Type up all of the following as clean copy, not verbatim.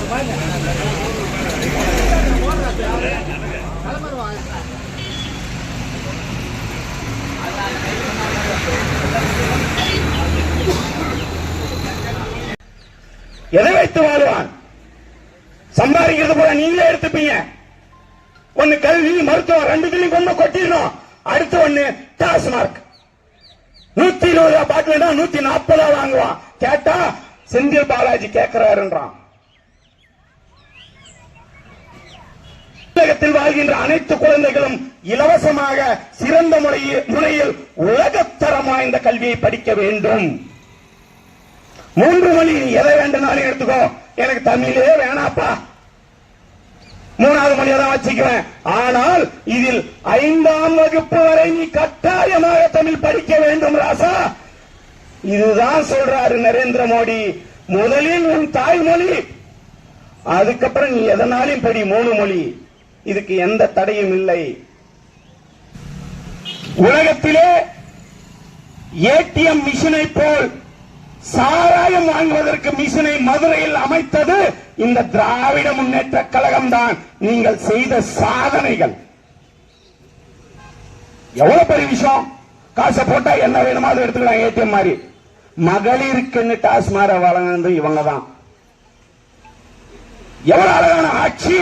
எதை வைத்து வாழ்வான்? சம்பாதிக்கிறது போல நீங்களே எடுத்துப்பீங்க. ஒன்னு கல்வி, மருத்துவம், ரெண்டுத்திலையும் கொண்டு கொட்டிடணும். அடுத்து ஒண்ணு டாஸ்மார்க். 120 பாட்டில் 140 வாங்குவான். கேட்டா செந்தில் பாலாஜி கேட்கிறாருன்றான். உலகத்தில் வாழ்கின்ற அனைத்து குழந்தைகளும் இலவசமாக சிறந்த முறையில் உலகத்தரம் வாய்ந்த கல்வியை படிக்க வேண்டும். 3 மொழி எதை வேண்டும்னாலும் எடுத்துக்கோ, எனக்கு தமிழே வேணாப்பா, 3வது மொழியை தான் வச்சுக்குவேன். ஆனால் இதில் 5ஆம் வகுப்பு வரை நீ கட்டாயமாக தமிழ் படிக்க வேண்டும் ராசா. இதுதான் சொல்றாரு நரேந்திர மோடி. முதலில் உன் தாய்மொழி, அதுக்கப்புறம் நீ எதனாலும் படி 3 மொழி. இதுக்கு எந்த தடையும் இல்லை. உலகத்திலே ஏடிஎம் மிஷினை போல் சாராயம் வாங்குவதற்கு மிஷினை மதுரையில் அமைத்தது இந்த திராவிட முன்னேற்ற கழகம் தான். நீங்கள் செய்த சாதனைகள் எவ்வளவு பெரிய விஷயம். காசை போட்டா என்ன வேணுமோ அதை எடுத்துக்கலாம். ஏடிஎம் மாதிரி மகளிருக்கு டாஸ்மார்க் வழங்குறது இவங்க தான். எவ்வளவு அழகான ஆட்சி.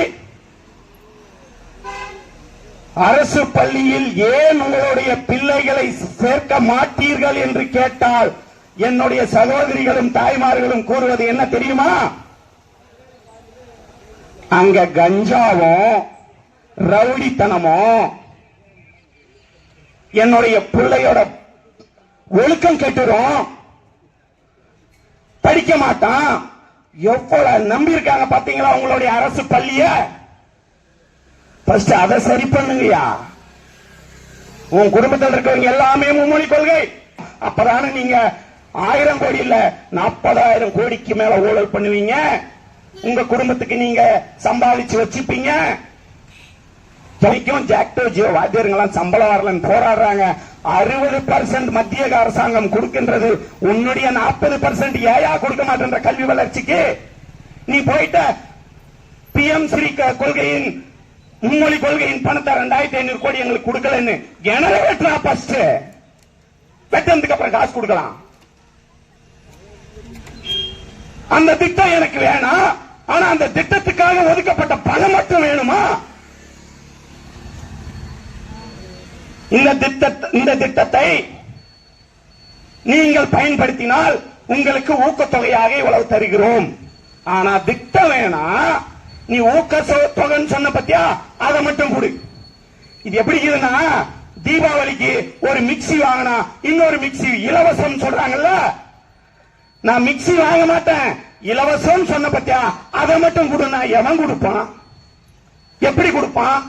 அரசு பள்ளியில் ஏன் உங்களுடைய பிள்ளைகளை சேர்க்க மாட்டீர்கள் என்று கேட்டால் என்னுடைய சகோதரிகளும் தாய்மார்களும் கூறுவது என்ன தெரியுமா? அங்க கஞ்சாவும் ரவுடித்தனமும் என்னுடைய பிள்ளையோட ஒழுக்கம் கெட்டுரும், படிக்க மாட்டான். எவ்வளவு நம்பி இருக்காங்க பாத்தீங்களா உங்களுடைய அரசு பள்ளிய. ஃபர்ஸ்ட் அதை சரி பண்ணுங்கயா. உன் குடும்பத்தில் இருக்கவங்க எல்லாமே மும்மொழி கொள்கை. அப்பதானே நீங்க 1000 கோடி இல்ல 40,000 கோடிக்கு மேல ஊழல் பண்ணுவீங்க. உங்க குடும்பத்துக்கு நீங்க சம்பாதிச்சு வச்சுப்பீங்க. ஜாக்டோ ஜியோ வாத்தியர்கள்லாம் சம்பளம் வரலன்னு போராடுறாங்க. 60% மத்திய அரசாங்கம் கொடுக்கின்றது. உன்னுடைய 40% ஏயா கொடுக்க மாட்டேன்ற கல்வி வளர்ச்சிக்கு? நீ போயிட்ட பிஎம் ஸ்ரீ கொள்கையின் மும்மொழி கொள்கையின் பணத்தை 2500 கோடி எங்களுக்கு கொடுக்கலன்னு கிணறு வெட்டுறா. ஃபர்ஸ்ட் வெட்டதுக்கு அப்புறம் காசு கொடுக்கலாம். அந்த திட்டம் எனக்கு வேணாம். ஆனா அந்த திட்டத்துக்காக ஒதுக்கப்பட்ட பணம் மட்டும் வேணுமா? இந்த திட்டத்தை நீங்கள் பயன்படுத்தினால் உங்களுக்கு ஊக்கத்தொகையாக இவ்வளவு தருகிறோம். ஆனா திட்டம் வேணாம். நீ ஊக்கத்தொகைன்னு சொன்ன பத்தியா, அதை மட்டும் கொடு. இது எப்படி இருக்குதுன்னா, தீபாவளிக்கு ஒரு மிக்சி வாங்கினா இன்னொரு மிக்சி இலவசம் சொல்றாங்கல்ல. நான் மிக்சி வாங்க மாட்டேன், இலவசம் சொன்ன பத்தியா, அதை மட்டும் கொடுனா எவன் கொடுப்பான்? எப்படி கொடுப்பான்?